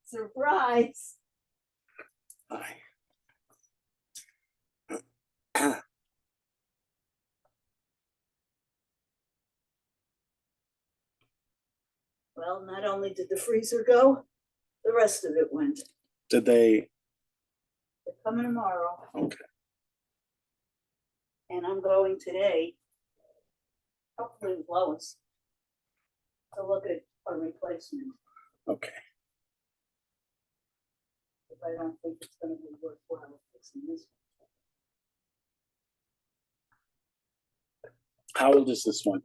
Surprise. Hi. Well, not only did the freezer go, the rest of it went. Did they? They're coming tomorrow. Okay. And I'm going today, hopefully with Lois, to look at a replacement. Okay. If I don't think it's gonna be worthwhile fixing this How old is this one?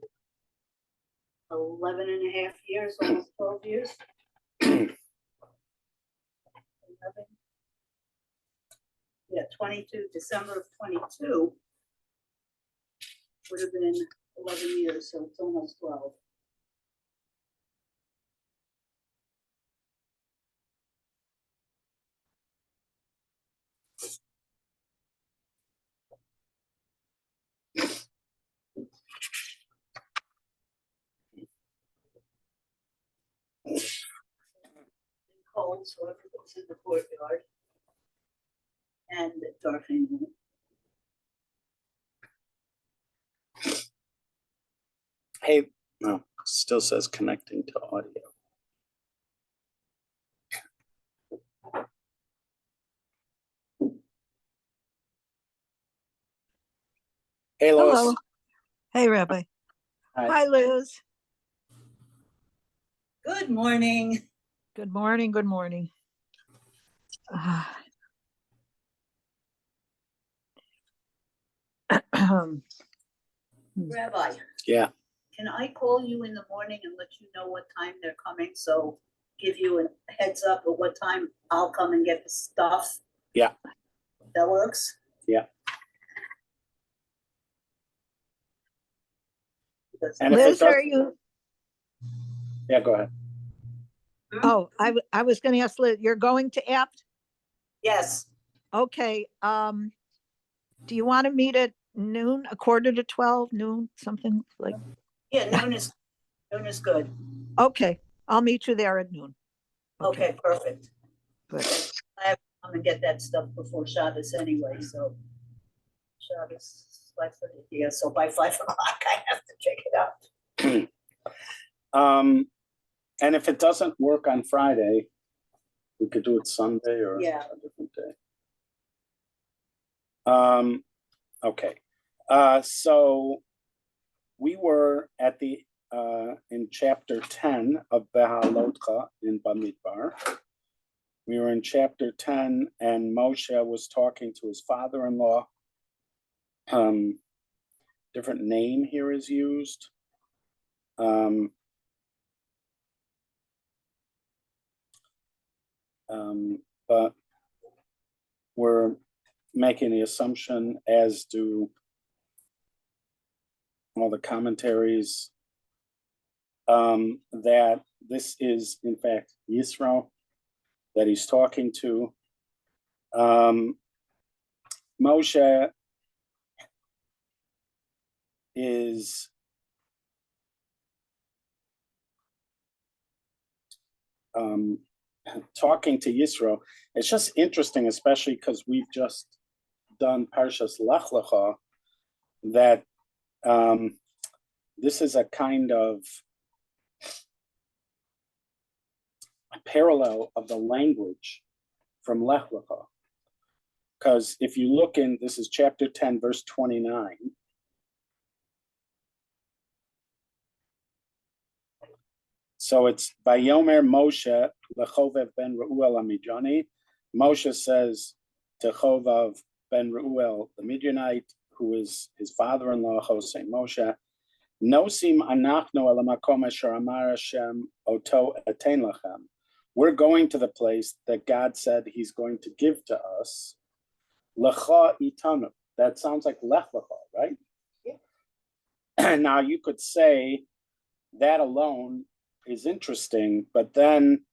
11 and a half years, almost 12 years. 11. Yeah, 22, December of 22 would have been 11 years, so it's almost 12. Cold, so everything's in the courtyard and darkening. Hey, no, still says connecting to audio. Hey, Lois. Hello. Hey, Rabbi. Hi. Hi, Liz. Good morning. Good morning. Good morning. Rabbi, Yeah. can I call you in the morning and let you know what time they're coming? So give you a heads up at what time I'll come and get the stuff. Yeah. That works? Yeah. Because And if it Liz, does, are you? yeah, go ahead. Oh, I was going to ask Liz, you're going to Apt? yes, Okay. Do you want to meet at noon, 11:45, noon, something like? yeah, noon is good. Okay, I'll meet you there at noon. Okay, perfect. Good. I have to come and get that stuff before Shabbos anyway, so Shabbos, 5:30, yeah, so by 5 o'clock I have to check it out. And if it doesn't work on Friday, we could do it Sunday or Yeah. a different day. Okay. So we were at the in chapter 10 of Behalotcha in Bamidbar. We were in chapter 10, and Moshe was talking to his father-in-law. Different name here is used. But we're making the assumption, as do all the commentaries, that this is in fact Yisro that he's talking to. Moshe is talking to Yisro. It's just interesting, especially because we've just done Parshas Lech Lecha, that this is a kind of a parallel of the language from Lech Lecha. Because if you look in, this is chapter 10, verse 29. So it's Vayomer Moshe leChovev ben Reuel Amidjani. Moshe says to Chovav ben Reuel, the Midianite, who is his father-in-law, Hosei Moshe, Nosim anachnu el hamakom asher amar Hashem oto etein lachem. We're going to the place that God said he's going to give to us. Lecha itanu. That sounds like Lech Lecha, right? Yeah. Now you could say that alone is interesting, but then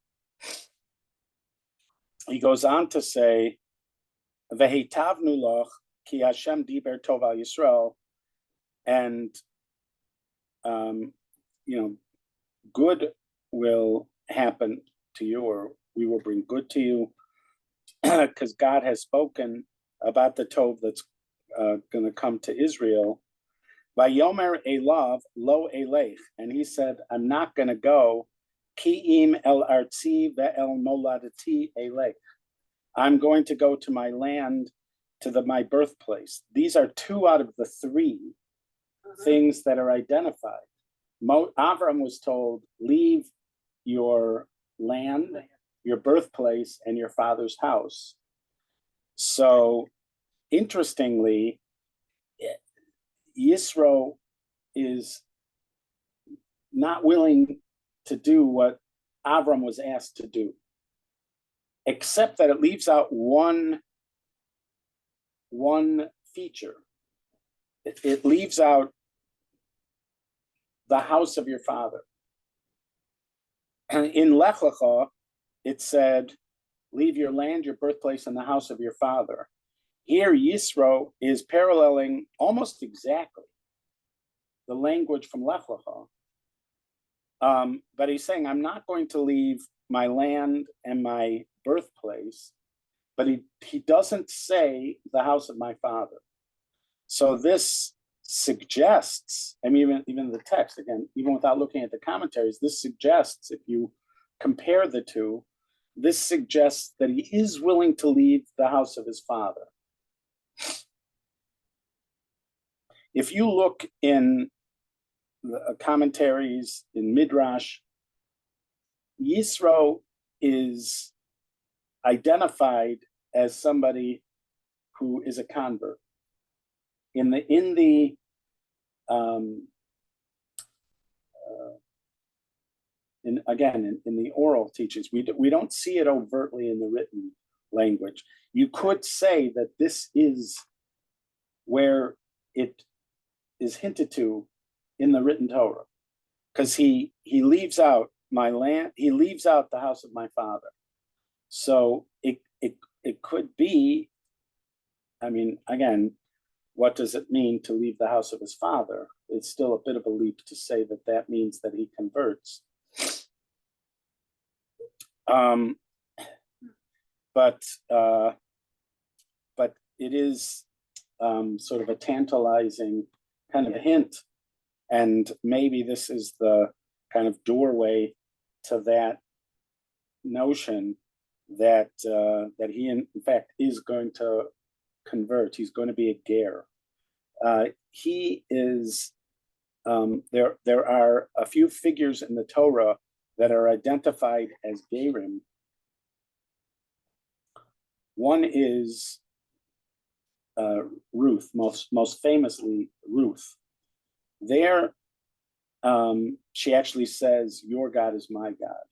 he goes on to say, "Vehitavnu loch ki Hashem diber tov al Yisrael," and good will happen to you, or we will bring good to you, because God has spoken about the Tov that's going to come to Israel. Vayomer elav lo elech, and he said, I'm not going to go. Ki'im el artzi ve'el moladati elech. I'm going to go to my land, to my birthplace. These are two out of the three things that are identified. Avram was told, leave your land, your birthplace, and your father's house. So, interestingly, Yisro is not willing to do what Avram was asked to do, except that it leaves out one feature. It leaves out the house of your father. And in Lech Lecha, it said, leave your land, your birthplace, and the house of your father. Here, Yisro is paralleling almost exactly the language from Lech Lecha. But he's saying, I'm not going to leave my land and my birthplace, but he doesn't say the house of my father. So this suggests, I mean, even the text, again, even without looking at the commentaries, this suggests, if you compare the two, this suggests that he is willing to leave the house of his father. If you look in the commentaries, in Midrash, Yisro is identified as somebody who is a convert. In the oral teachings, we don't see it overtly in the written language. You could say that this is where it is hinted to in the written Torah, because he leaves out my land, he leaves out the house of my father. So it could be, I mean, again, what does it mean to leave the house of his father? It's still a bit of a leap to say that that means that he converts. But it is sort of a tantalizing kind of hint, and maybe this is the kind of doorway to that notion that he in fact is going to convert. He's going to be a ger. He is. There are a few figures in the Torah that are identified as gerim. One is Ruth, most famously Ruth. There, she actually says, "Your God is my God."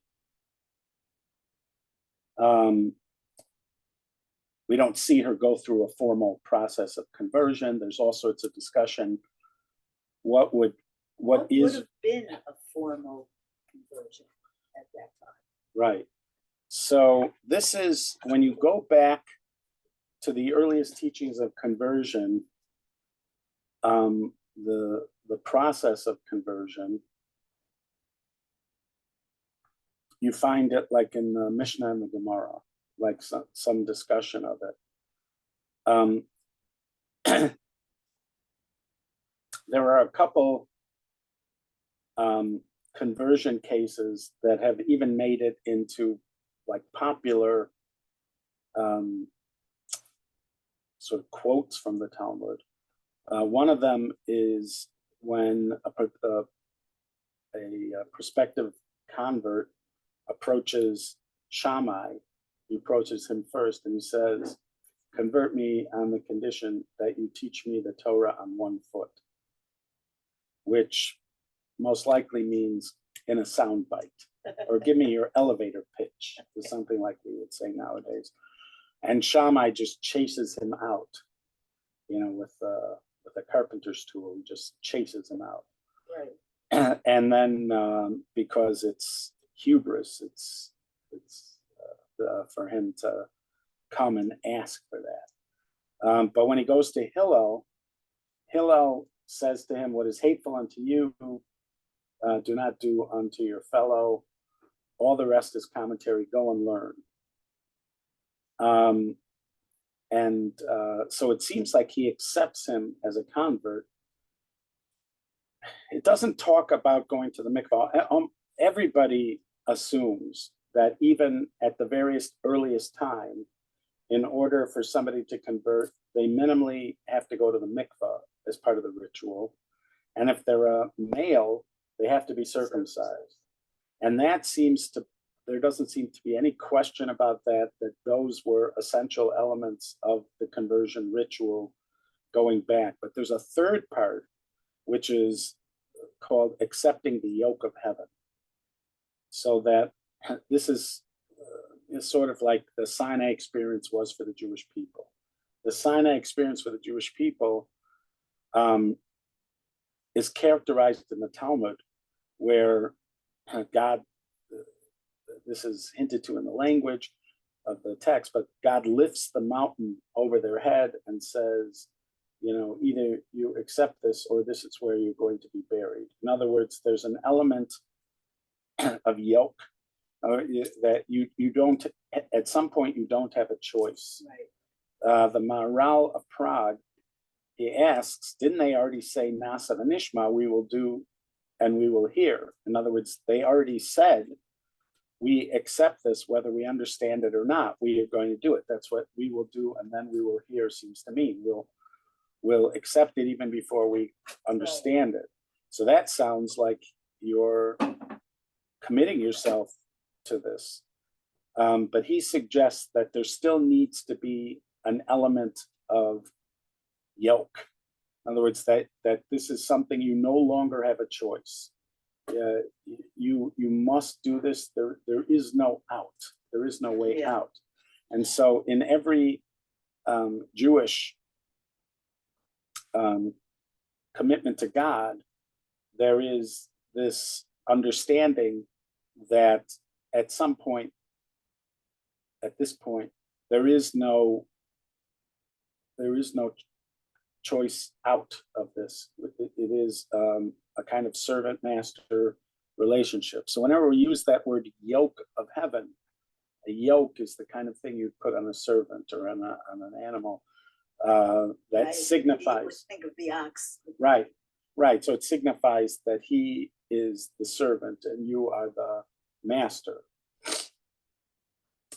We don't see her go through a formal process of conversion. There's all sorts of discussion. What would What would have been a formal conversion at that time? Right. So this is, when you go back to the earliest teachings of conversion, the process of conversion, you find it like in the Mishnah and the Gemara, like some discussion of it. There are a couple conversion cases that have even made it into like popular sort of quotes from the Talmud. One of them is when a prospective convert approaches Shammai. He approaches him first and he says, "Convert me on the condition that you teach me the Torah on 1 foot," which most likely means in a sound bite, or give me your elevator pitch, is something like we would say nowadays. And Shammai just chases him out, with a carpenter's tool. He just chases him out. Right. And then because it's hubris, it's for him to come and ask for that. But when he goes to Hillel says to him, "What is hateful unto you, do not do unto your fellow." all the rest is commentary. Go and learn. So it seems like he accepts him as a convert. It doesn't talk about going to the mikvah. Everybody assumes that even at the earliest time, in order for somebody to convert, they minimally have to go to the mikvah as part of the ritual. And if they're a male, they have to be circumcised. And there doesn't seem to be any question about that those were essential elements of the conversion ritual going back. But there's a third part, which is called accepting the yoke of heaven. So that this is sort of like the Sinai experience was for the Jewish people. The Sinai experience for the Jewish people is characterized in the Talmud, where God, this is hinted to in the language of the text, but God lifts the mountain over their head and says, either you accept this or this is where you're going to be buried. In other words, there's an element of yoke that you don't, at some point, you don't have a choice. Right. The Maharal of Prague, he asks, didn't they already say Nasa Nishma, we will do and we will hear? In other words, they already said, we accept this whether we understand it or not. We are going to do it. That's what we will do, and then we will hear seems to mean. We'll accept it even before we understand it. So that sounds like you're committing yourself to this. But he suggests that there still needs to be an element of yoke. In other words, that this is something you no longer have a choice. You must do this. There is no out. There is no way out. And so in every Jewish commitment to God, there is this understanding that at some point, at this point, there is no choice out of this. It is a kind of servant-master relationship. So whenever we use that word yoke of heaven, a yoke is the kind of thing you put on a servant or on an animal that signifies. Think of the ox. Right. So it signifies that he is the servant and you are the master.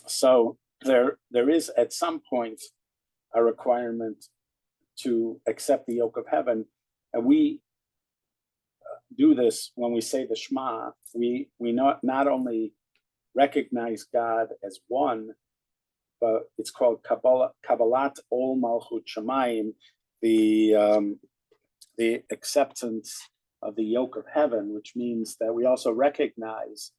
So there is at some point a requirement to accept the yoke of heaven, and we do this when we say the Shema. We not only recognize God as one, but it's called Kabbalat Ol Malchut Shamayim, the acceptance of the yoke of heaven, which means that we also recognize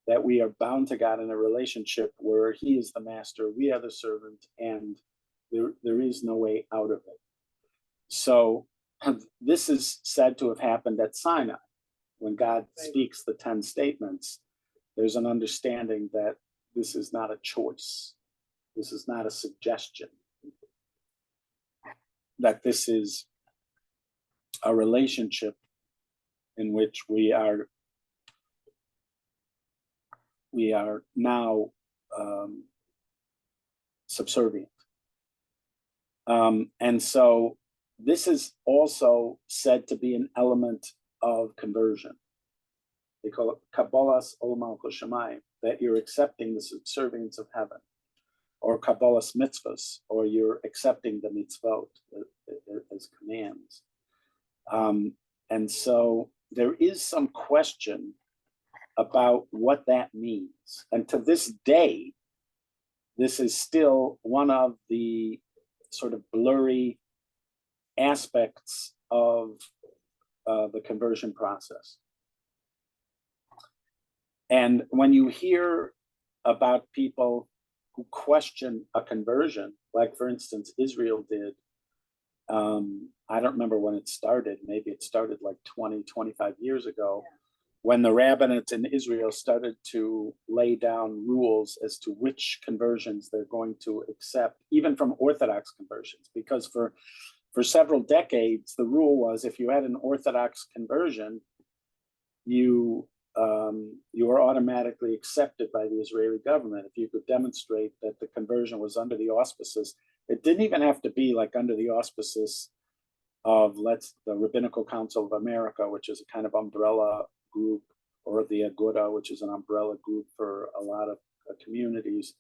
that we are bound to God in a relationship where he is the master, we are the servant, and there is no way out of it. So this is said to have happened at Sinai. When God speaks the 10 statements, there's an understanding that this is not a choice. This is not a suggestion. That this is a relationship in which we are now subservient. And so this is also said to be an element of conversion. They call it Kabbalas Ol Malchut Shamayim, that you're accepting the subservience of heaven, or Kabbalas Mitzvahs, or you're accepting the mitzvot as commands. And so there is some question about what that means. And to this day, this is still one of the sort of blurry aspects of the conversion process. And when you hear about people who question a conversion, like for instance, Israel did, I don't remember when it started, maybe it started like 20, 25 years ago, when the rabbinate in Israel started to lay down rules as to which conversions they're going to accept, even from Orthodox conversions, because for several decades, the rule was if you had an Orthodox conversion, you you were automatically accepted by the Israeli government if you could demonstrate that the conversion was under the auspices. It didn't even have to be like under the auspices of the Rabbinical Council of America, which is a kind of umbrella group, or the Aguda, which is an umbrella group for a lot of communities.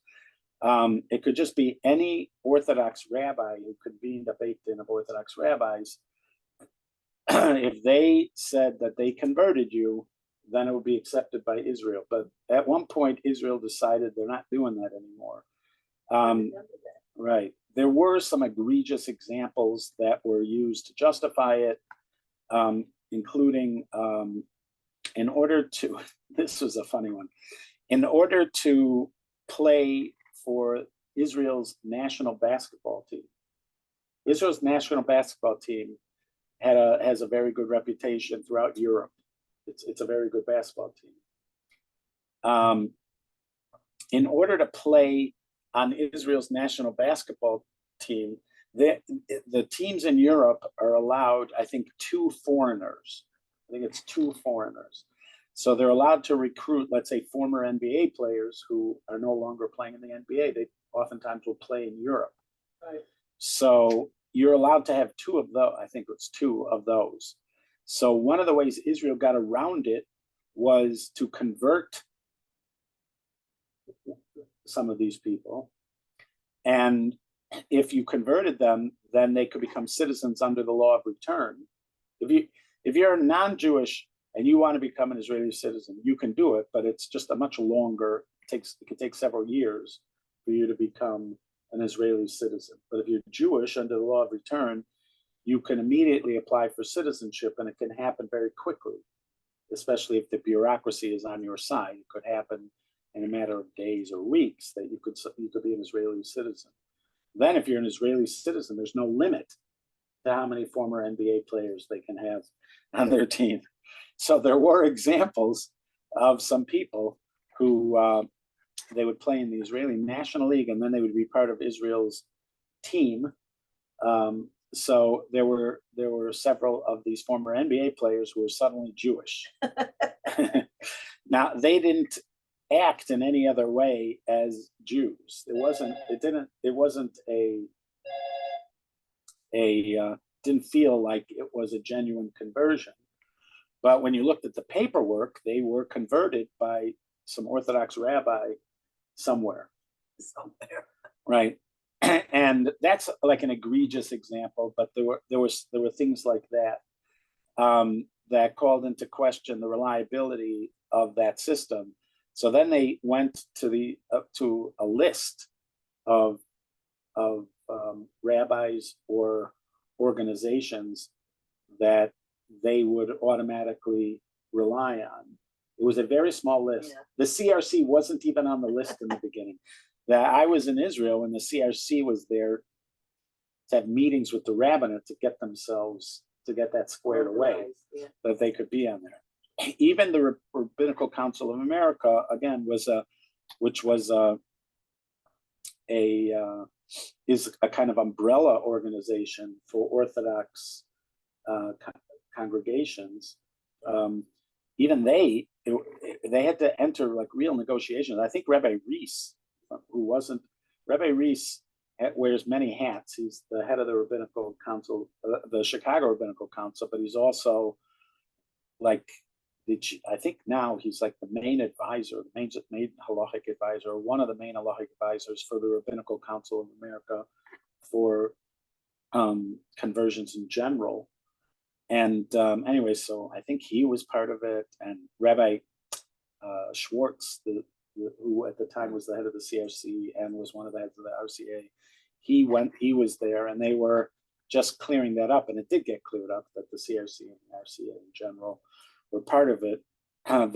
It could just be any Orthodox rabbi who convened a Beit Din of Orthodox rabbis. If they said that they converted you, then it would be accepted by Israel. But at one point, Israel decided they're not doing that anymore. Right. There were some egregious examples that were used to justify it, including in order to, this was a funny one, in order to play for Israel's national basketball team. Israel's national basketball team has a very good reputation throughout Europe. It's a very good basketball team. In order to play on Israel's national basketball team, the teams in Europe are allowed, I think, 2 foreigners. I think it's 2 foreigners. So they're allowed to recruit, let's say, former NBA players who are no longer playing in the NBA. They oftentimes will play in Europe. Right. So you're allowed to have 2 of those. I think it's 2 of those. So one of the ways Israel got around it was to convert some of these people. And if you converted them, then they could become citizens under the law of return. If you're a non-Jewish and you want to become an Israeli citizen, you can do it, but it's just a much longer, it could take several years for you to become an Israeli citizen. But if you're Jewish under the law of return, you can immediately apply for citizenship, and it can happen very quickly, especially if the bureaucracy is on your side. It could happen in a matter of days or weeks that you could be an Israeli citizen. Then if you're an Israeli citizen, there's no limit to how many former NBA players they can have on their team. So there were examples of some people who they would play in the Israeli National League, and then they would be part of Israel's team. So there were several of these former NBA players who were suddenly Jewish. Now, they didn't act in any other way as Jews. Didn't feel like it was a genuine conversion. But when you looked at the paperwork, they were converted by some Orthodox rabbi somewhere. Right. And that's like an egregious example, but there were things like that that called into question the reliability of that system. So then they went to a list of rabbis or organizations that they would automatically rely on. It was a very small list. Yeah. The CRC wasn't even on the list in the beginning. That I was in Israel and the CRC was there to have meetings with the rabbinate to get that squared away, yeah, that they could be on there. Even the Rabbinical Council of America, again, is a kind of umbrella organization for Orthodox congregations. Even they had to enter like real negotiations. I think Rabbi Reese, Rabbi Reese wears many hats. He's the head of the Rabbinical Council, the Chicago Rabbinical Council, but he's also like I think now he's like the main advisor, the main halachic advisor, or one of the main halachic advisors for the Rabbinical Council of America for conversions in general. And anyway, so I think he was part of it, and Rabbi Schwartz, who at the time was the head of the CRC and was one of the heads of the RCA, he was there, and they were just clearing that up, and it did get cleared up that the CRC and the RCA in general were part of it. I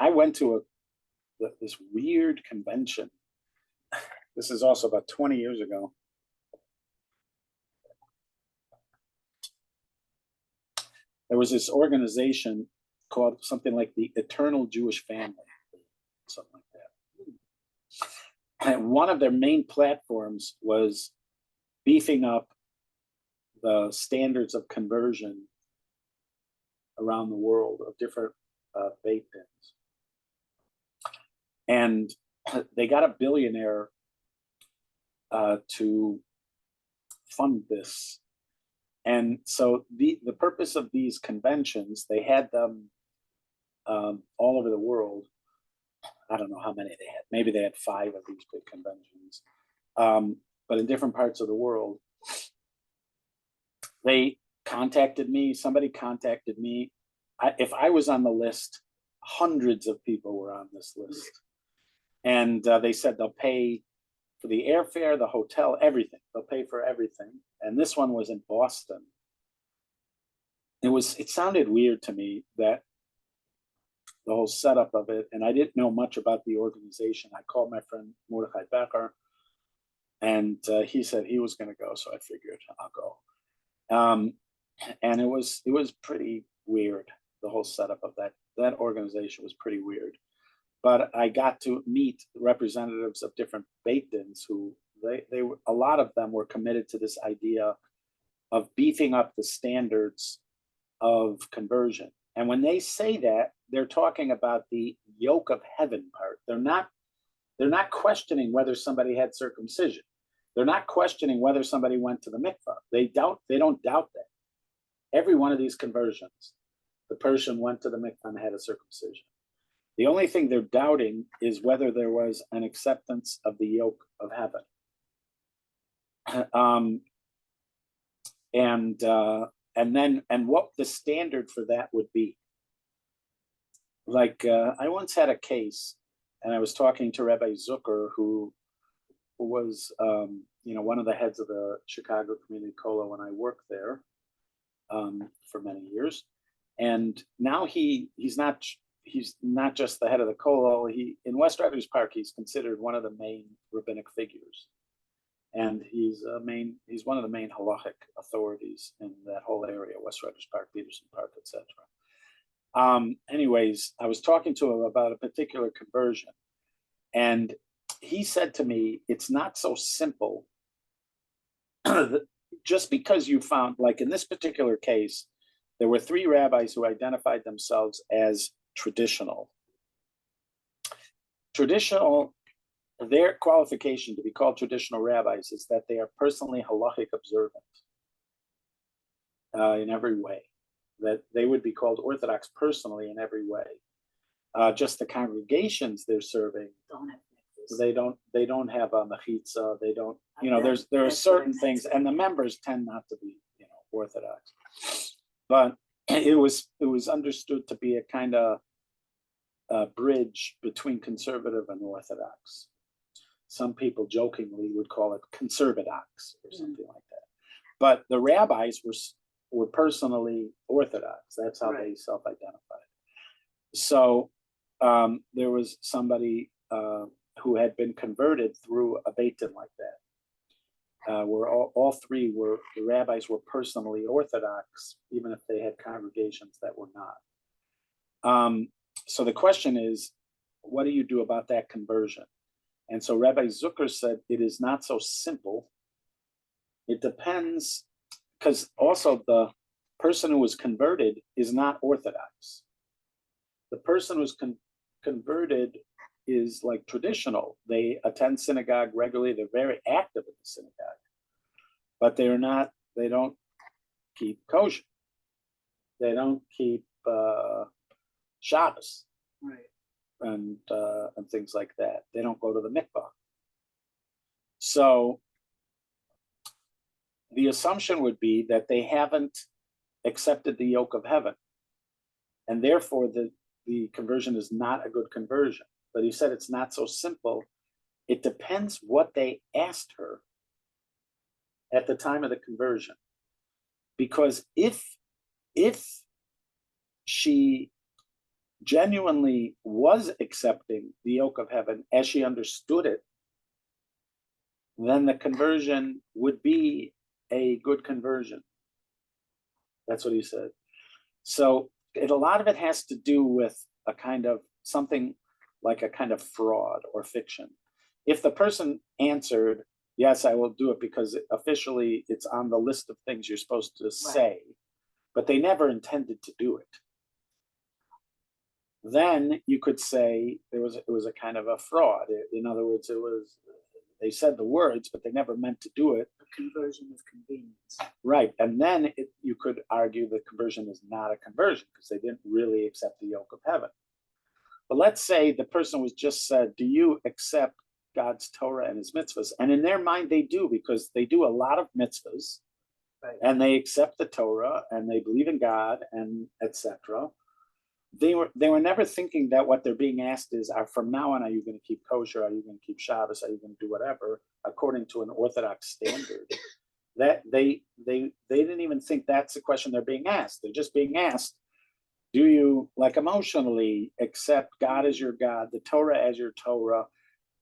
went to this weird convention. This is also about 20 years ago. There was this organization called something like the Eternal Jewish Family, something like that. And one of their main platforms was beefing up the standards of conversion around the world of different bait bins. And they got a billionaire to fund this. And so the purpose of these conventions, they had them all over the world. I don't know how many they had. Maybe they had 5 of these big conventions. But in different parts of the world, they contacted me. Somebody contacted me. If I was on the list, hundreds of people were on this list. And they said they'll pay for the airfare, the hotel, everything. They'll pay for everything. And this one was in Boston. It sounded weird to me, that the whole setup of it, and I didn't know much about the organization. I called my friend Mordechai Becker, and he said he was going to go, so I figured I'll go. And it was pretty weird. The whole setup of that organization was pretty weird. But I got to meet representatives of different beit dins who they were, a lot of them were committed to this idea of beefing up the standards of conversion. And when they say that, they're talking about the yoke of heaven part. They're not questioning whether somebody had circumcision. They're not questioning whether somebody went to the mikvah. They don't doubt that. Every one of these conversions, the person went to the mikvah and had a circumcision. The only thing they're doubting is whether there was an acceptance of the yoke of heaven. And what the standard for that would be. Like I once had a case, and I was talking to Rabbi Zucker, who was one of the heads of the Chicago Community Kollel when I worked there for many years. And now he's not just the head of the Kollel. In West Riders Park, he's considered one of the main rabbinic figures, and he's one of the main halachic authorities in that whole area: West Riders Park, Peterson Park, etc. Anyways, I was talking to him about a particular conversion, and he said to me, "It's not so simple. Just because you found, like in this particular case, there were 3 rabbis who identified themselves as traditional. Their qualification to be called traditional rabbis is that they are personally halachic observant in every way, that they would be called Orthodox personally in every way. Just the congregations they're serving, they don't have a mechitza, they don't, there are certain things, and the members tend not to be, Orthodox. But it was understood to be a kind of bridge between conservative and Orthodox. Some people jokingly would call it conservadox or something like that. But the rabbis were personally Orthodox. That's how they self-identified. So there was somebody who had been converted through a beit din like that, where all 3 the rabbis were personally Orthodox, even if they had congregations that were not. So the question is, what do you do about that conversion? And so Rabbi Zucker said, it is not so simple. It depends, because also the person who was converted is not Orthodox. The person who's converted is like traditional. They attend synagogue regularly. They're very active in the synagogue, but they don't keep kosher. They don't keep Shabbos. Right. And things like that. They don't go to the mikvah. So the assumption would be that they haven't accepted the yoke of heaven, and therefore the conversion is not a good conversion. But he said it's not so simple. It depends what they asked her at the time of the conversion. Because if she genuinely was accepting the yoke of heaven as she understood it, then the conversion would be a good conversion. That's what he said. So a lot of it has to do with a kind of something like a kind of fraud or fiction. If the person answered, yes, I will do it because officially it's on the list of things you're supposed to say, but they never intended to do it. then you could say it was a kind of a fraud. In other words, they said the words, but they never meant to do it. A conversion of convenience. Right. And then you could argue that conversion is not a conversion because they didn't really accept the yoke of heaven. But let's say the person was just said, do you accept God's Torah and his mitzvahs? And in their mind, they do, because they do a lot of mitzvahs, Right. and they accept the Torah and they believe in God and etc. They were never thinking that what they're being asked is, from now on, are you going to keep kosher? Are you going to keep Shabbos? Are you going to do whatever according to an Orthodox standard? That they didn't even think that's the question they're being asked. They're just being asked, do you, like, emotionally accept God as your God, the Torah as your Torah,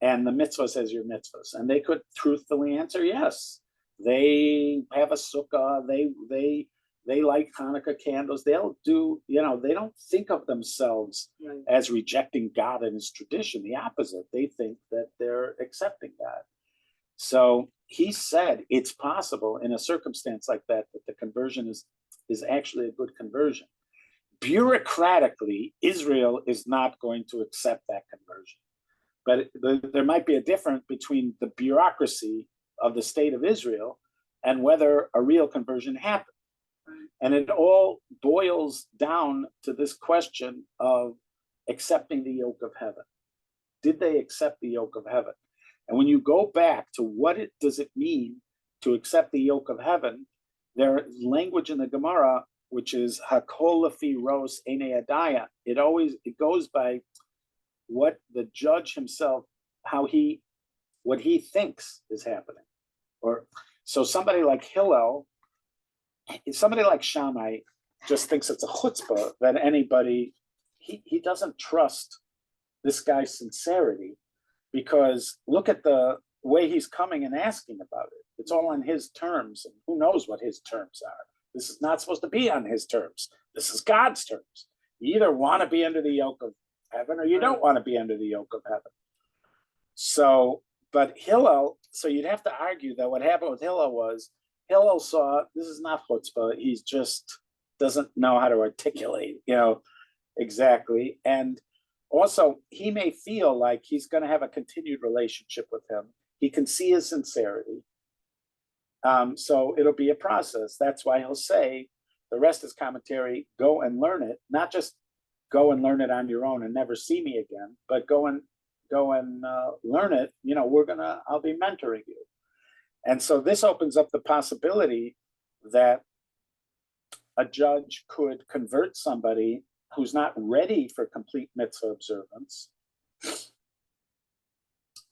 and the mitzvahs as your mitzvahs? And they could truthfully answer yes. They have a sukkah. They light Hanukkah candles. They'll do, they don't think of themselves Right. as rejecting God and his tradition. The opposite. They think that they're accepting God. So he said it's possible in a circumstance like that the conversion is actually a good conversion. Bureaucratically, Israel is not going to accept that conversion. But there might be a difference between the bureaucracy of the state of Israel and whether a real conversion happened. And it all boils down to this question of accepting the yoke of heaven. Did they accept the yoke of heaven? And when you go back to what does it mean to accept the yoke of heaven, there's language in the Gemara, which is hakol lefi ros einei adaya. It goes by what the judge himself, what he thinks is happening. Or so somebody like Hillel, somebody like Shammai just thinks it's a chutzpah that anybody, he doesn't trust this guy's sincerity, because look at the way he's coming and asking about it. It's all on his terms, and who knows what his terms are. This is not supposed to be on his terms. This is God's terms. You either want to be under the yoke of heaven or you don't want to be under the yoke of heaven. So, but Hillel, so you'd have to argue that what happened with Hillel saw this is not chutzpah. He just doesn't know how to articulate, exactly. And also, he may feel like he's going to have a continued relationship with him. He can see his sincerity. So it'll be a process. That's why he'll say, the rest is commentary, go and learn it, not just go and learn it on your own and never see me again, but go and learn it. I'll be mentoring you. And so this opens up the possibility that a judge could convert somebody who's not ready for complete mitzvah observance,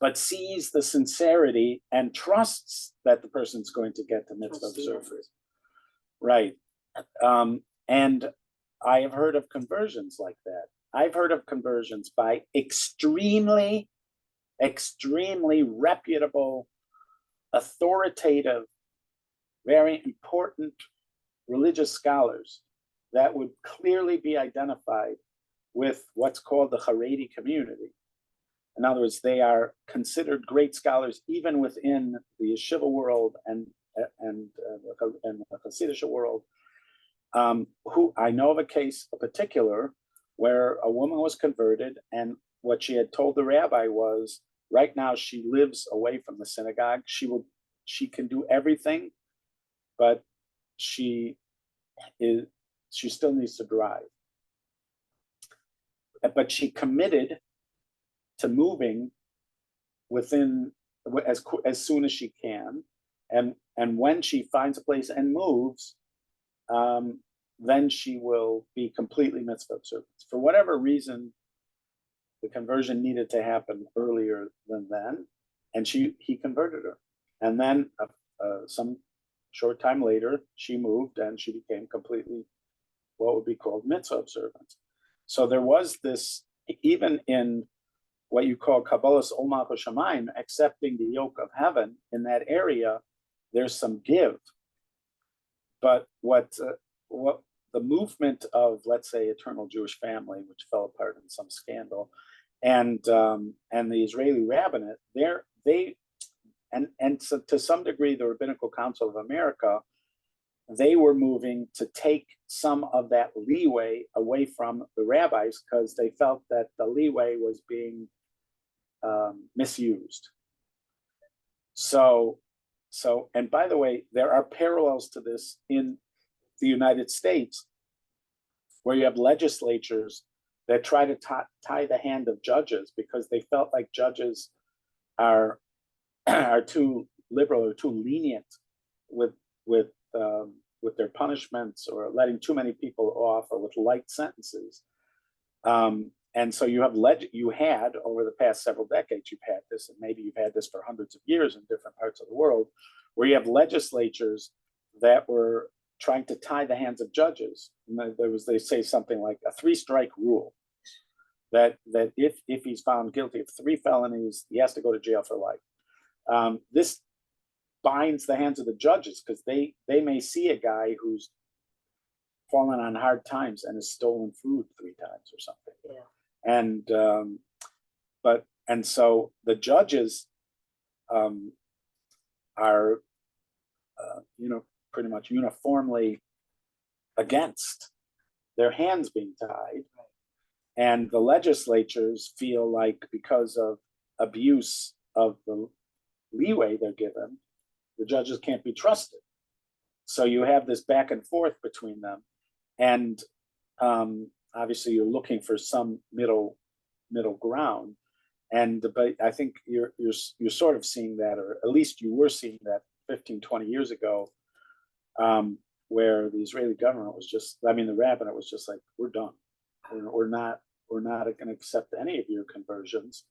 but sees the sincerity and trusts that the person's going to get to mitzvah observance. Right. And I have heard of conversions like that. I've heard of conversions by extremely, extremely reputable, authoritative, very important religious scholars that would clearly be identified with what's called the Haredi community. In other words, they are considered great scholars even within the yeshiva world and the Hasidic world. Who I know of a case, in particular, where a woman was converted, and what she had told the rabbi was, right now she lives away from the synagogue. She can do everything, but she still needs to drive. But she committed to moving within as soon as she can, and when she finds a place and moves, then she will be completely mitzvah observant. For whatever reason, the conversion needed to happen earlier than then, and he converted her. And then some short time later, she moved and she became completely what would be called mitzvah observant. So there was this, even in what you call Kabbalas Ol Malchus Shamayim, accepting the yoke of heaven in that area, there's some give. But what the movement of, let's say, Eternal Jewish Family, which fell apart in some scandal, and the Israeli rabbinate, so to some degree, the Rabbinical Council of America, they were moving to take some of that leeway away from the rabbis because they felt that the leeway was being misused. So, and by the way, there are parallels to this in the United States, where you have legislatures that try to tie the hand of judges because they felt like judges are too liberal or too lenient with their punishments, or letting too many people off, or with light sentences. And so you had over the past several decades, you've had this, and maybe you've had this for hundreds of years in different parts of the world, where you have legislatures that were trying to tie the hands of judges. And they say something like a 3-strike rule, that if he's found guilty of 3 felonies, he has to go to jail for life. This binds the hands of the judges because they may see a guy who's fallen on hard times and has stolen food 3 times or something. Yeah. And so the judges are pretty much uniformly against their hands being tied. And the legislatures feel like, because of abuse of the leeway they're given, the judges can't be trusted. So you have this back and forth between them. And obviously you're looking for some middle ground. But I think you're sort of seeing that, or at least you were seeing that 15, 20 years ago, where the Israeli government was just, the rabbinate was just like, we're done. We're not going to accept any of your conversions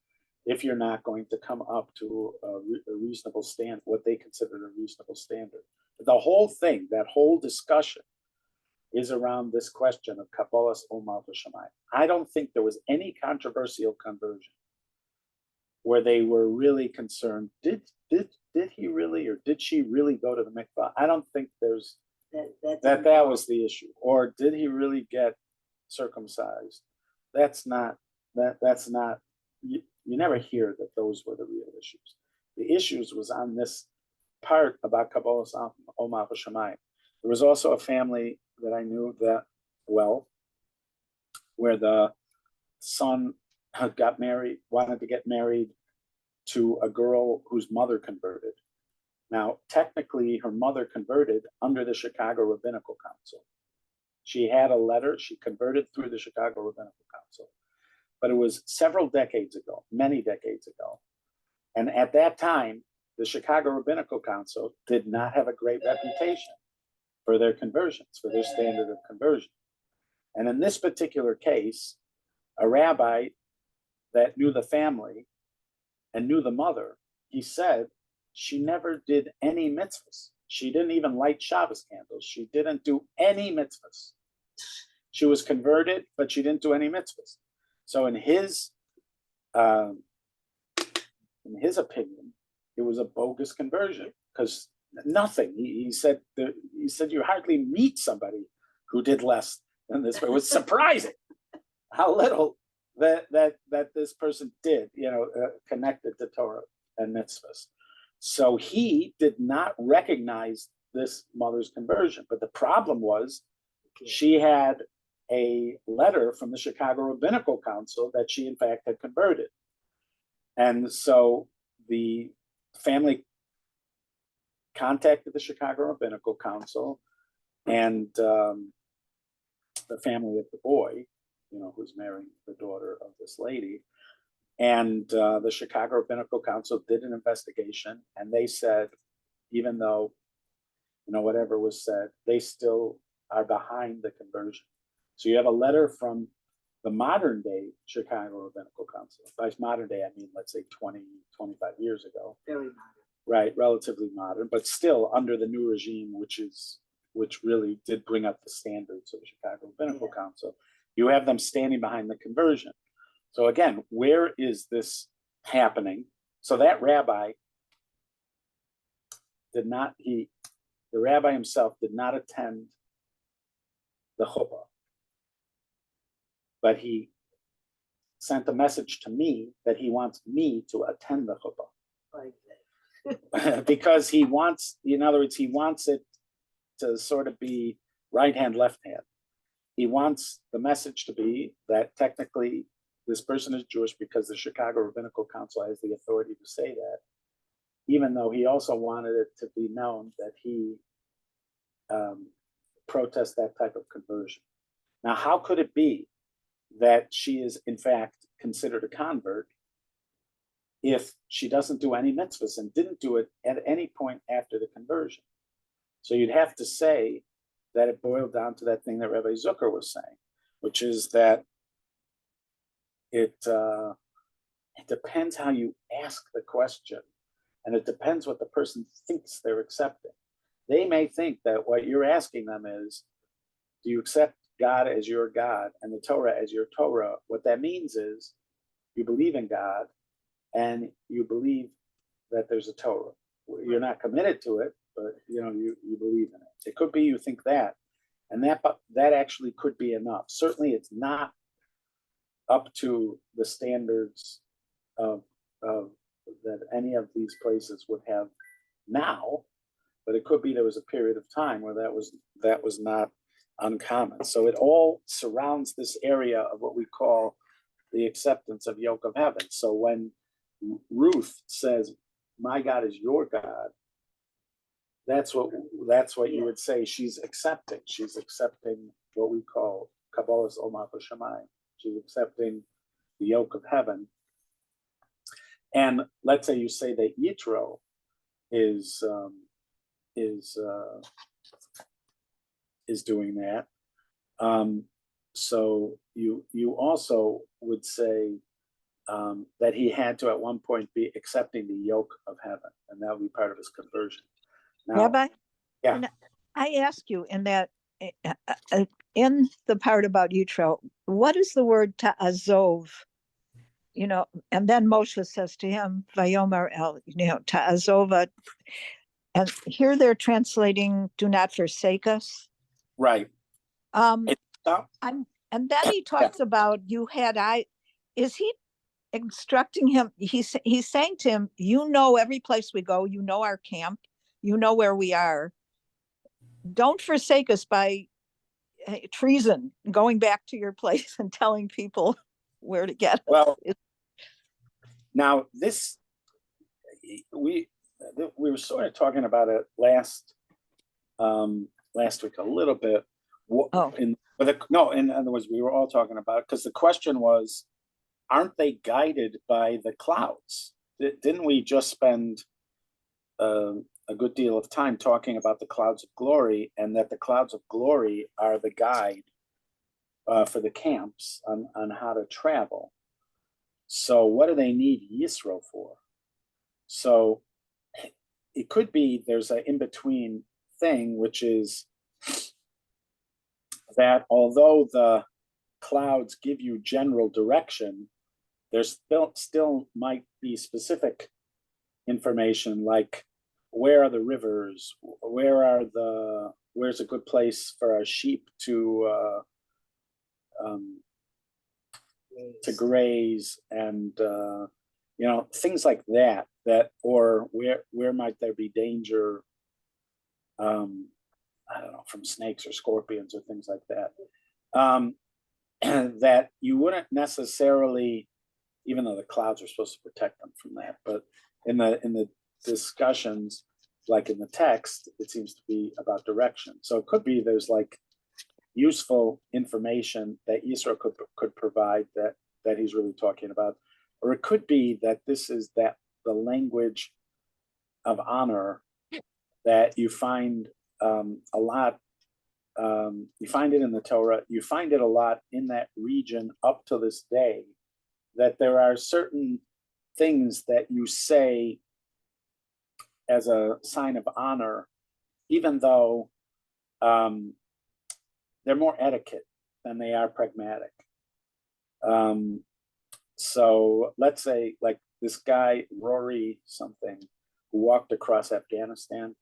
if you're not going to come up to a reasonable standard, what they considered a reasonable standard. The whole thing, that whole discussion, is around this question of Kabbalas Omal V'Shamayim. I don't think there was any controversial conversion where they were really concerned, did he really, or did she really go to the mikvah? I don't think there's that was the issue. Or did he really get circumcised? That's not, you never hear that those were the real issues. The issues was on this part about Kabbalas Omal V'Shamayim. There was also a family that I knew that well, where the son got married, wanted to get married to a girl whose mother converted. Now, technically, her mother converted under the Chicago Rabbinical Council. She had a letter, she converted through the Chicago Rabbinical Council. But it was several decades ago, many decades ago. And at that time, the Chicago Rabbinical Council did not have a great reputation for their conversions, for their standard of conversion. And in this particular case, a rabbi that knew the family and knew the mother, he said she never did any mitzvahs. She didn't even light Shabbos candles. She didn't do any mitzvahs. She was converted, but she didn't do any mitzvahs. So in his opinion, it was a bogus conversion, because nothing. He said you hardly meet somebody who did less than this. It was surprising how little that this person did, connected to Torah and mitzvahs. So he did not recognize this mother's conversion. But the problem was, she had a letter from the Chicago Rabbinical Council that she in fact had converted. And so the family contacted the Chicago Rabbinical Council and the family of the boy, who's marrying the daughter of this lady. And the Chicago Rabbinical Council did an investigation, and they said, even though, whatever was said, they still are behind the conversion. So you have a letter from the modern day Chicago Rabbinical Council. By modern day, I mean, let's say 20, 25 years ago. Very modern. Right, relatively modern, but still under the new regime, which really did bring up the standards of the Chicago Rabbinical Council. You have them standing behind the conversion. So again, where is this happening? So that rabbi the rabbi himself did not attend the chuppah, but he sent a message to me that he wants me to attend the chuppah. Because he wants, in other words, he wants it to sort of be right hand, left hand. He wants the message to be that technically this person is Jewish because the Chicago Rabbinical Council has the authority to say that, even though he also wanted it to be known that he protests that type of conversion. Now, how could it be that she is in fact considered a convert if she doesn't do any mitzvahs and didn't do it at any point after the conversion? So you'd have to say that it boiled down to that thing that Rabbi Zucker was saying, which is that it depends how you ask the question, and it depends what the person thinks they're accepting. They may think that what you're asking them is, do you accept God as your God and the Torah as your Torah? What that means is you believe in God and you believe that there's a Torah. You're not committed to it, but you believe in it. It could be you think that, and that actually could be enough. Certainly, it's not up to the standards of that any of these places would have now, but it could be there was a period of time where that was not uncommon. So it all surrounds this area of what we call the acceptance of yoke of heaven. So when Ruth says, "My God is your God," that's what you would say she's accepting. She's accepting what we call Kabbalah's Omat Shamayim. She's accepting the yoke of heaven. And let's say you say that Yitro is doing that. So you also would say that he had to at one point be accepting the yoke of heaven, and that would be part of his conversion. Now, Rabbi, yeah. and I ask you in that in the part about Yitro, what is the word ta'azov? And then Moshe says to him, "Vayomer el," ta'azova. And here they're translating, "Do not forsake us." Right. And then he talks about is he instructing him? He's saying to him, every place we go, our camp, where we are. Don't forsake us by treason, going back to your place and telling people where to get us. Well, now this, we were sort of talking about it last week a little bit. In other words, we were all talking about it because the question was, aren't they guided by the clouds? Didn't we just spend a good deal of time talking about the clouds of glory, and that the clouds of glory are the guide for the camps on how to travel? So what do they need Yisro for? So it could be there's an in-between thing, which is that although the clouds give you general direction, there's still might be specific information, like where are the rivers, where's a good place for our sheep to graze, and things like that, or where might there be danger, I don't know, from snakes or scorpions or things like that, that you wouldn't necessarily, even though the clouds are supposed to protect them from that, but in the discussions, like in the text, it seems to be about direction. So it could be there's like useful information that Yisro could provide that he's really talking about, or it could be that this is the language of honor that you find a lot. You find it in the Torah. You find it a lot in that region up to this day, that there are certain things that you say as a sign of honor, even though they're more etiquette than they are pragmatic. So let's say like this guy, Rory something, who walked across Afghanistan.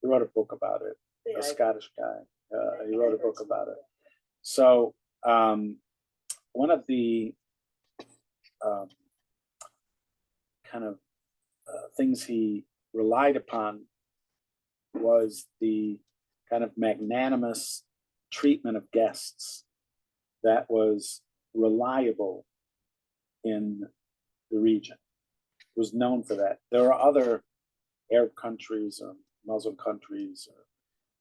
He wrote a book about it, a Scottish guy. He wrote a book about it. So one of the kind of things he relied upon was the kind of magnanimous treatment of guests that was reliable in the region. It was known for that. There are other Arab countries or Muslim countries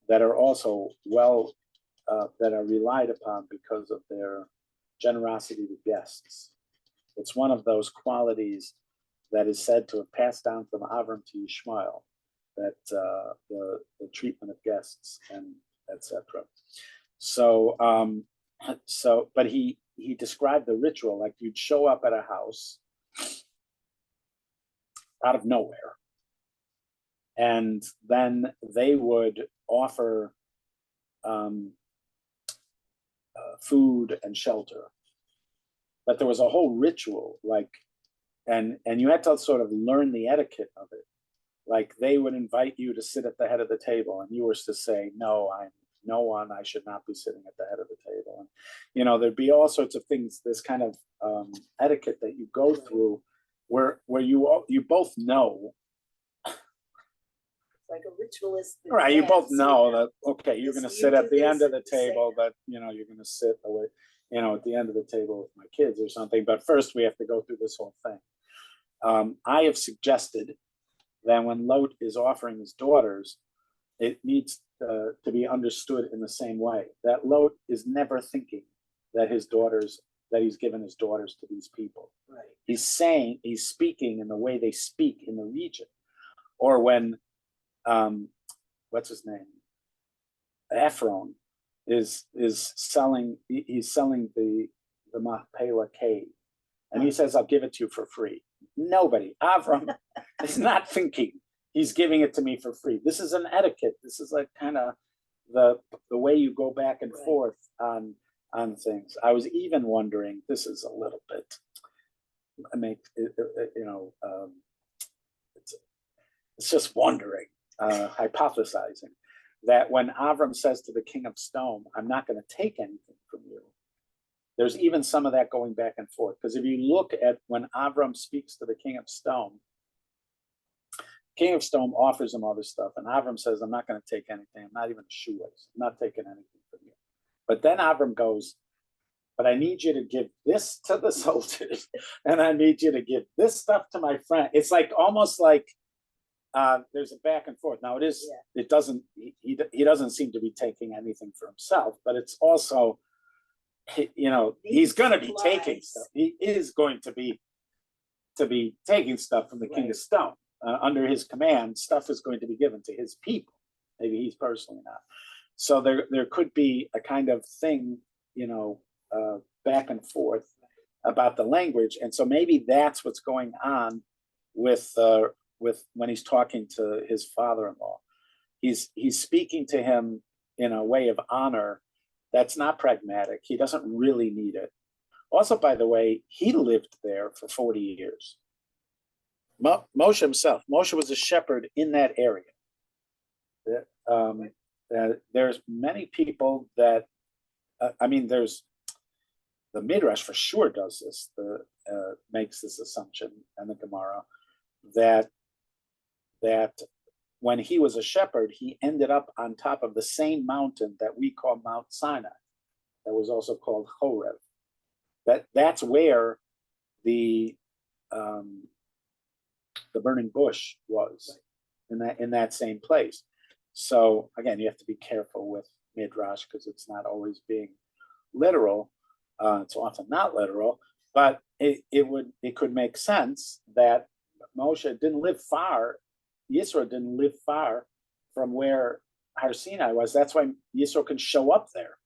that are also that are relied upon because of their generosity to guests. It's one of those qualities that is said to have passed down from Avram to Yishmael, that the treatment of guests and etc. So, but he described the ritual like you'd show up at a house out of nowhere, and then they would offer food and shelter. But there was a whole ritual, like, and you had to sort of learn the etiquette of it. Like they would invite you to sit at the head of the table, and you were to say, "No, I'm no one. I should not be sitting at the head of the table." And there'd be all sorts of things. This kind of etiquette that you go through, where you both know. Like a ritualist. Right, you both know that, okay, you're going to sit at the end of the table, but you're going to sit away, at the end of the table with my kids or something. But first, we have to go through this whole thing. I have suggested that when Lot is offering his daughters, it needs to be understood in the same way that Lot is never thinking that he's given his daughters to these people. Right. He's speaking in the way they speak in the region, or when. What's his name? Ephron is selling. He's selling the Machpelah cave, and he says, "I'll give it to you for free." Nobody, Avram, is not thinking he's giving it to me for free. This is an etiquette. This is like kind of the way you go back and forth on things. I was even wondering. This is a little bit. It's just wondering. Hypothesizing that when Avram says to the king of Stone, "I'm not going to take anything from you," there's even some of that going back and forth. Because if you look at when Avram speaks to the king of Stone offers him other stuff, and Avram says, "I'm not going to take anything. I'm not even a shoelace. I'm not taking anything from you." But then Avram goes, "But I need you to give this to the soldiers, and I need you to give this stuff to my friend." It's like almost like there's a back and forth. Now it doesn't, he doesn't seem to be taking anything for himself, but it's also, he's going to be taking stuff. He is going to be taking stuff from the king of Stone. Under his command, stuff is going to be given to his people. Maybe he's personally not. So there could be a kind of thing, back and forth about the language. And so maybe that's what's going on with when he's talking to his father-in-law. He's speaking to him in a way of honor that's not pragmatic. He doesn't really need it. Also, by the way, he lived there for 40 years. Moshe himself, Moshe was a shepherd in that area. There's many people that, there's the Midrash for sure does this, makes this assumption, and the Gemara, that when he was a shepherd, he ended up on top of the same mountain that we call Mount Sinai, that was also called Horeb. That's where the burning bush was, in that same place. So again, you have to be careful with Midrash because it's not always being literal. It's often not literal, but it could make sense that Moshe didn't live far. Yisro didn't live far from where Har Sinai was. That's why Yisro can show up there.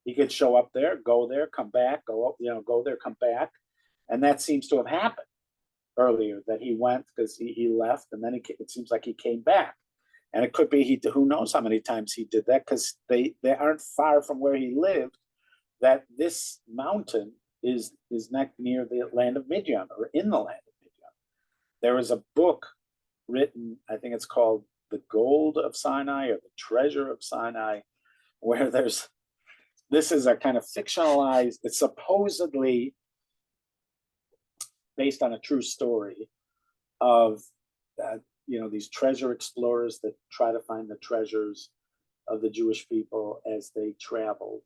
He could show up there, go there, come back, go there, come back. And that seems to have happened earlier, that he went because he left, and then it seems like he came back. And it could be who knows how many times he did that, because they aren't far from where he lived, that this mountain is near the land of Midian, or in the land of Midian. There is a book written, I think it's called The Gold of Sinai, or The Treasure of Sinai, where this is a kind of fictionalized, it's supposedly based on a true story of these treasure explorers that try to find the treasures of the Jewish people as they traveled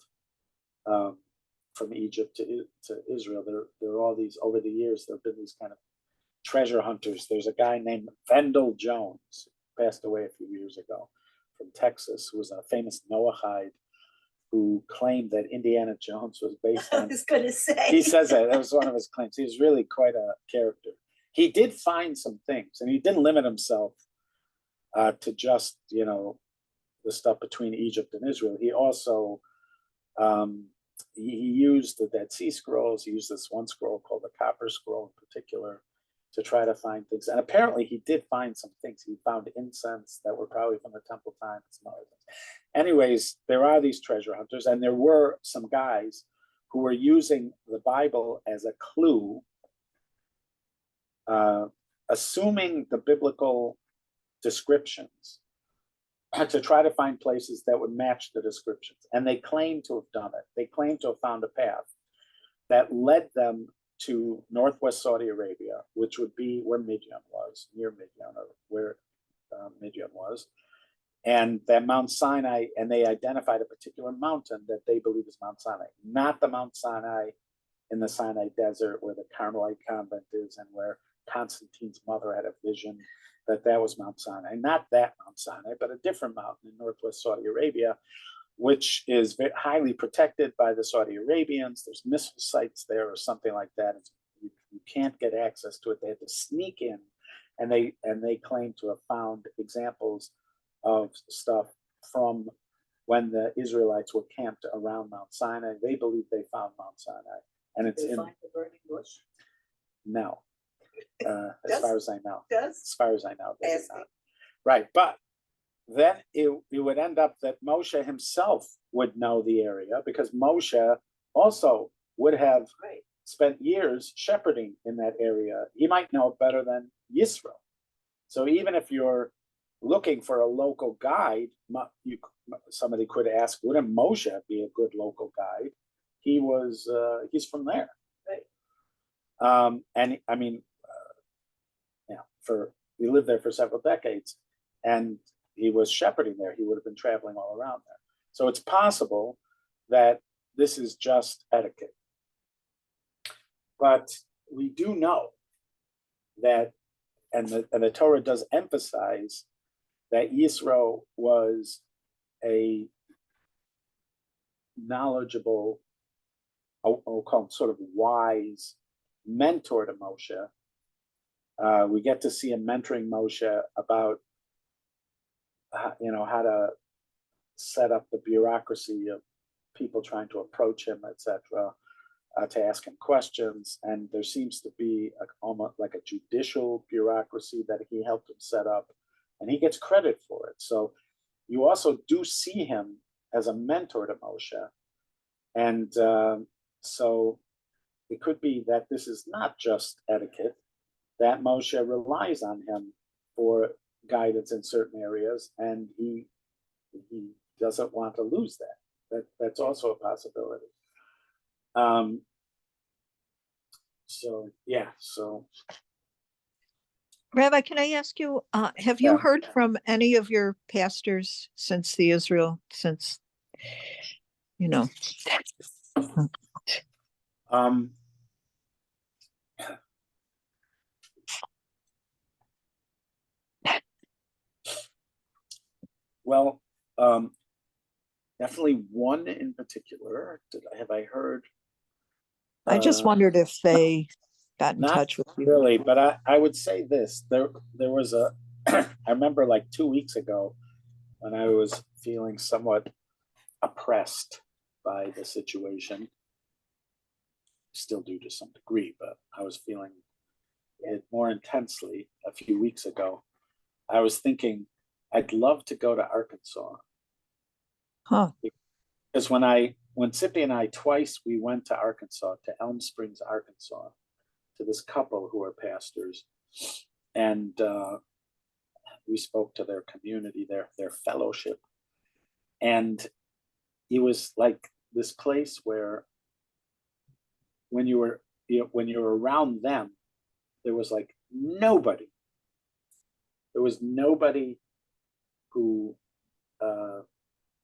from Egypt to Israel. There are all these, over the years, there have been these kind of treasure hunters. There's a guy named Vendell Jones, who passed away a few years ago, from Texas, who was a famous Noahide who claimed that Indiana Jones was based I on. was gonna say. He says that was one of his claims. He was really quite a character. He did find some things, and he didn't limit himself to just, the stuff between Egypt and Israel. He also he used the Dead Sea Scrolls. He used this one scroll called the Copper Scroll in particular to try to find things. And apparently he did find some things. He found incense that were probably from the temple time and some other things. Anyways, there are these treasure hunters, and there were some guys who were using the Bible as a clue, assuming the biblical descriptions, to try to find places that would match the descriptions. And they claim to have done it. They claim to have found a path that led them to northwest Saudi Arabia, which would be where Midian was, near Midian, or where Midian was. And that Mount Sinai, and they identified a particular mountain that they believe is Mount Sinai, not the Mount Sinai in the Sinai desert where the Carmelite convent is and where Constantine's mother had a vision that was Mount Sinai, not that Mount Sinai, but a different mountain in northwest Saudi Arabia, which is very highly protected by the Saudi Arabians. There's missile sites there or something like that. You can't get access to it. They had to sneak in, and they claim to have found examples of stuff from when the Israelites were camped around Mount Sinai. They believe they found Mount Sinai, and it's They find the burning bush. No. As far as I know. Does? As far as I know, they did not. Right, but then it would end up that Moshe himself would know the area, because Moshe also would have spent years shepherding in that area. He might know it better than Yisro. So even if you're looking for a local guide, somebody could ask, wouldn't Moshe be a good local guide? He's from there. Right. And I mean, he lived there for several decades, and he was shepherding there. He would have been traveling all around there. So it's possible that this is just etiquette. But we do know that, and the Torah does emphasize that Yisro was a knowledgeable, I'll call him sort of wise mentor to Moshe. We get to see him mentoring Moshe about, how to set up the bureaucracy of people trying to approach him, etc., to ask him questions. And there seems to be almost like a judicial bureaucracy that he helped him set up, and he gets credit for it. So you also do see him as a mentor to Moshe. And so it could be that this is not just etiquette, that Moshe relies on him for guidance in certain areas, and he doesn't want to lose that. That's also a possibility. So Rabbi, can I ask you, have you heard from any of your pastors since well, definitely one in particular. Have I heard? I just wondered if they got in touch with you. Really, but I would say this. There was I remember like 2 weeks ago when I was feeling somewhat oppressed by the situation. Still do to some degree, but I was feeling it more intensely a few weeks ago. I was thinking I'd love to go to Arkansas. Huh. Because when Sippy and I twice, we went to Arkansas, to Elm Springs, Arkansas, to this couple who are pastors, and we spoke to their community, their fellowship, and it was like this place where when you were around them, there was like nobody. There was nobody who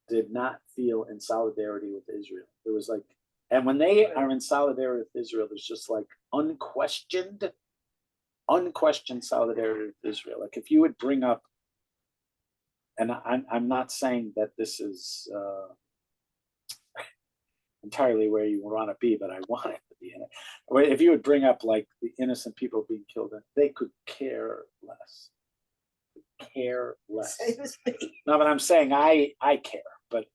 did not feel in solidarity with Israel. There was like, and when they are in solidarity with Israel, there's just like unquestioned solidarity with Israel. Like if you would bring up, and I'm not saying that this is entirely where you want to be, but I want it to be in it. If you would bring up like the innocent people being killed, they could care less. Care less. Same as me. No, but I'm saying I care, but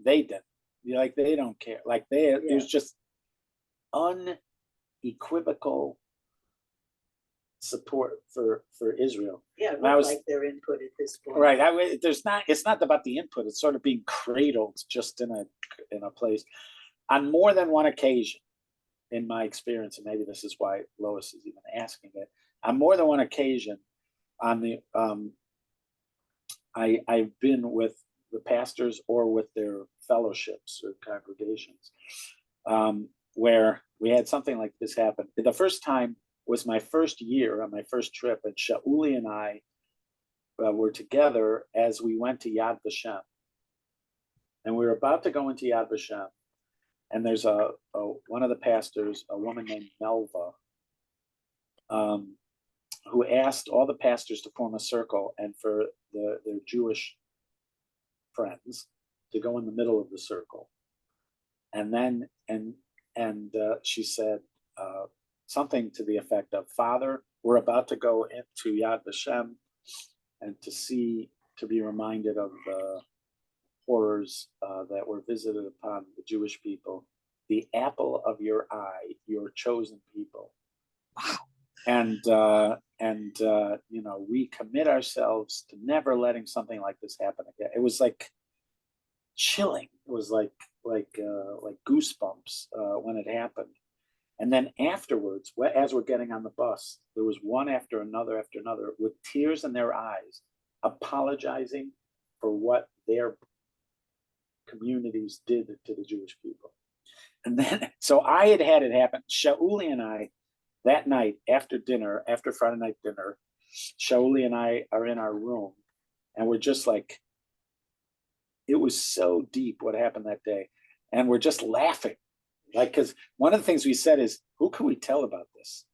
they didn't. Like they don't care. Like there's just unequivocal support for Israel. Yeah, it I looked was like their input at this point. right. It's not about the input. It's sort of being cradled just in a place. On more than one occasion, in my experience, and maybe this is why Lois is even asking it. On more than one occasion, on the I've been with the pastors or with their fellowships or congregations where we had something like this happen. The first time was my first year on my first trip, and Shauli and I were together as we went to Yad Vashem. And we were about to go into Yad Vashem, and there's one of the pastors, a woman named Melva, who asked all the pastors to form a circle and for their Jewish friends to go in the middle of the circle. And then, she said something to the effect of, Father, we're about to go into Yad Vashem and to be reminded of the horrors that were visited upon the Jewish people, the apple of your eye, your chosen people. Wow. And we commit ourselves to never letting something like this happen again. It was like chilling. It was like goosebumps when it happened. And then afterwards, as we're getting on the bus, there was one after another with tears in their eyes, apologizing for what their communities did to the Jewish people. And then, so I had it happen. Shauli and I, that night after Friday night dinner, Shauli and I are in our room, and we're just like, it was so deep what happened that day. And we're just laughing. Like, because one of the things we said is, who can we tell about this?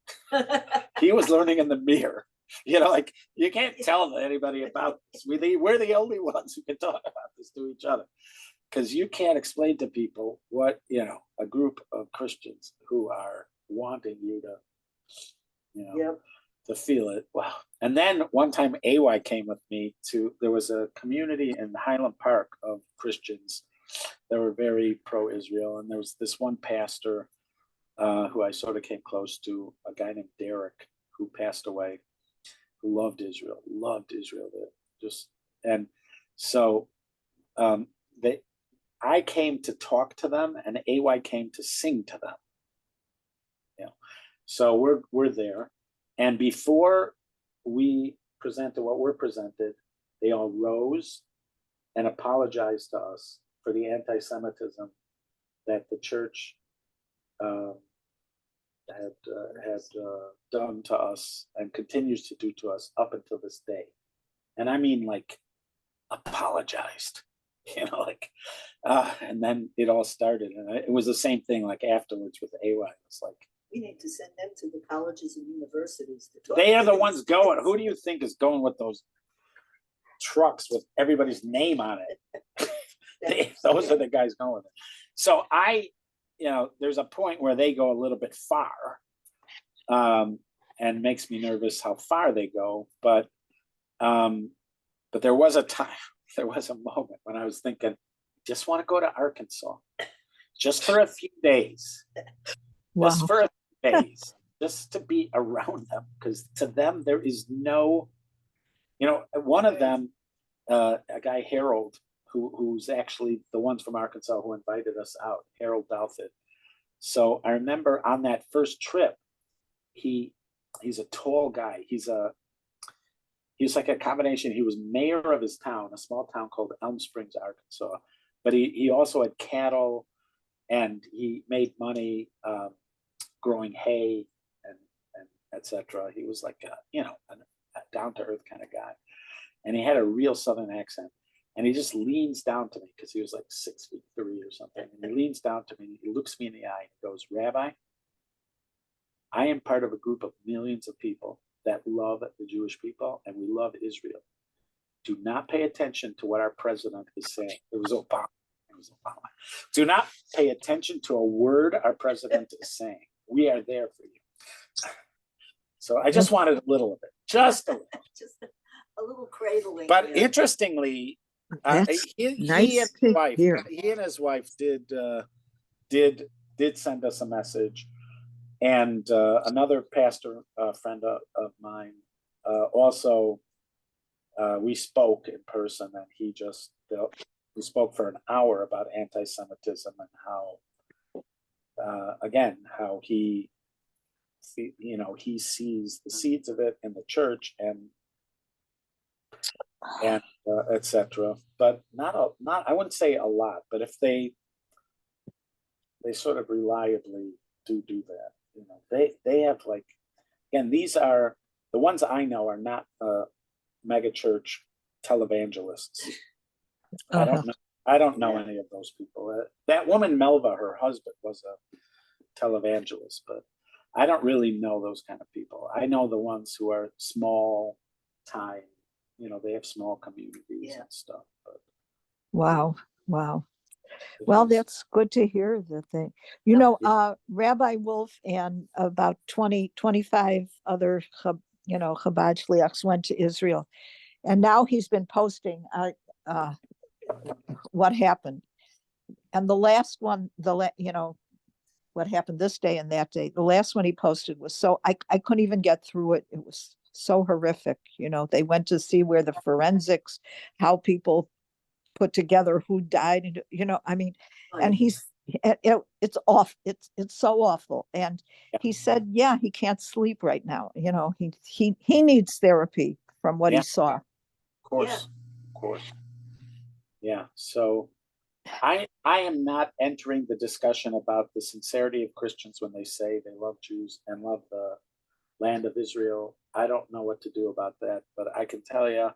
He was learning in the mirror. Like you can't tell anybody about this. We're the only ones who can talk about this to each other. Because you can't explain to people what, a group of Christians who are wanting you to, to feel it. Wow. And then one time AY came with me there was a community in Highland Park of Christians that were very pro-Israel. And there was this one pastor who I sort of came close to, a guy named Derek, who passed away, who loved Israel. And so I came to talk to them, and AY came to sing to them. So we're there, and before we presented what we're presented, they all rose and apologized to us for the anti-Semitism that the church had done to us and continues to do to us up until this day. And I mean, like, apologized, and then it all started. And it was the same thing, like afterwards with AY. It's like, we need to send them to the colleges and universities to talk. They are the ones going. Who do you think is going with those trucks with everybody's name on it? Those are the guys going with it. So there's a point where they go a little bit far, and makes me nervous how far they go. But there was a moment when I was thinking, just want to go to Arkansas, just for a few days. Wow. Just for a few days, just to be around them, because to them there is no, one of them, a guy Harold, who's actually the ones from Arkansas who invited us out, Harold Douthit. So I remember on that first trip, he's a tall guy. He's like a combination. He was mayor of his town, a small town called Elm Springs, Arkansas. But he also had cattle, and he made money growing hay and etc. He was like a down to earth kind of guy, and he had a real Southern accent. And he just leans down to me because he was like 6'3" or something. And he leans down to me, he looks me in the eye and goes, Rabbi, I am part of a group of millions of people that love the Jewish people and we love Israel. Do not pay attention to what our president is saying. It was Obama. Do not pay attention to a word our president is saying. We are there for you. So I just wanted a little of it, just a little. Just a little cradling. But there. interestingly, That's he nice to hear. and his wife did send us a message, and another pastor friend of mine also. We spoke in person, and we spoke for an hour about anti-Semitism and how, again, how he sees the seeds of it in the church and etc. But not I wouldn't say a lot, but if they sort of reliably do that, they have like, again, these are the ones I know are not mega church televangelists. I don't know any of those people. That woman Melva, her husband, was a televangelist, but I don't really know those kind of people. I know the ones who are small time, they have small communities and stuff. But Wow. Well, that's good to hear that they, Rabbi Wolf and about 25 other, Chabad shliachs went to Israel. And now he's been posting what happened. And the last one, what happened this day and that day, the last one he posted was I couldn't even get through it. It was so horrific. They went to see where the forensics, how people put together who died, and it's off. It's so awful. And he said, yeah, he can't sleep right now. He needs therapy from what he saw. Of course. Yeah. So I am not entering the discussion about the sincerity of Christians when they say they love Jews and love the land of Israel. I don't know what to do about that, but I can tell you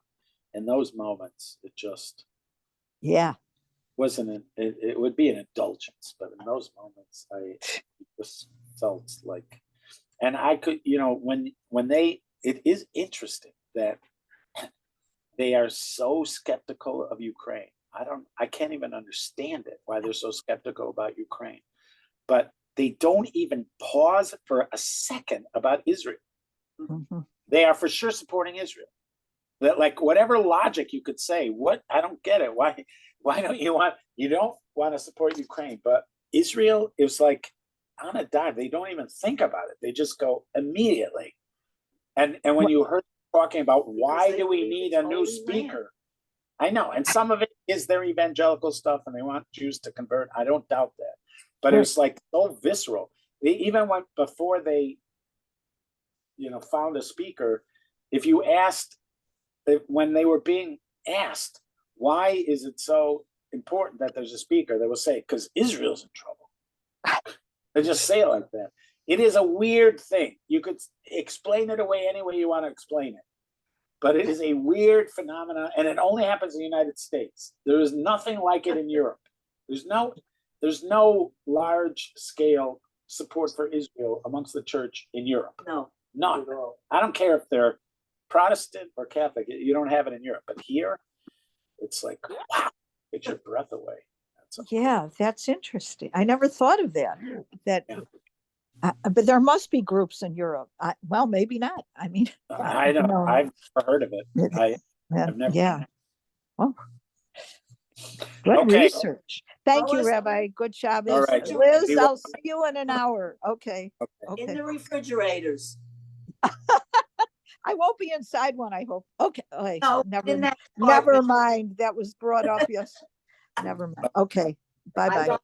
in those moments, it just wasn't it would be an indulgence, but in those moments I just felt like, and I could, it is interesting that they are so skeptical of Ukraine. I can't even understand it, why they're so skeptical about Ukraine. But they don't even pause for a second about Israel. Mm-hmm. They are for sure supporting Israel. That, like, whatever logic you could say, I don't get it. Why don't you want to support Ukraine? But Israel is like on a dime. They don't even think about it. They just go immediately. And when you heard talking about why do we need a new speaker? I know, and some of it is their evangelical stuff, and they want Jews to convert. I don't doubt that, but it was like so visceral. They even went before they, found a speaker. If you asked, when they were being asked, why is it so important that there's a speaker, they will say, because Israel's in trouble. They just say it like that. It is a weird thing. You could explain it away any way you want to explain it. But it is a weird phenomenon, and it only happens in the United States. There is nothing like it in Europe. There's no large scale support for Israel amongst the church in Europe. No, none. I don't care if they're Protestant or Catholic. You don't have it in Europe. But here, it's like, wow, get your breath away. That's interesting. I never thought of that. But there must be groups in Europe. Well, maybe not. I mean, I don't know. I've never heard of it. I've never. Yeah. Well, good research. Thank you, Rabbi. Good Shabbos. All right. Liz, I'll see you in an hour. Okay. In the refrigerators. I won't be inside one, I hope. Okay. No, never mind. That was brought up. Yes. Never mind. Okay. Bye-bye.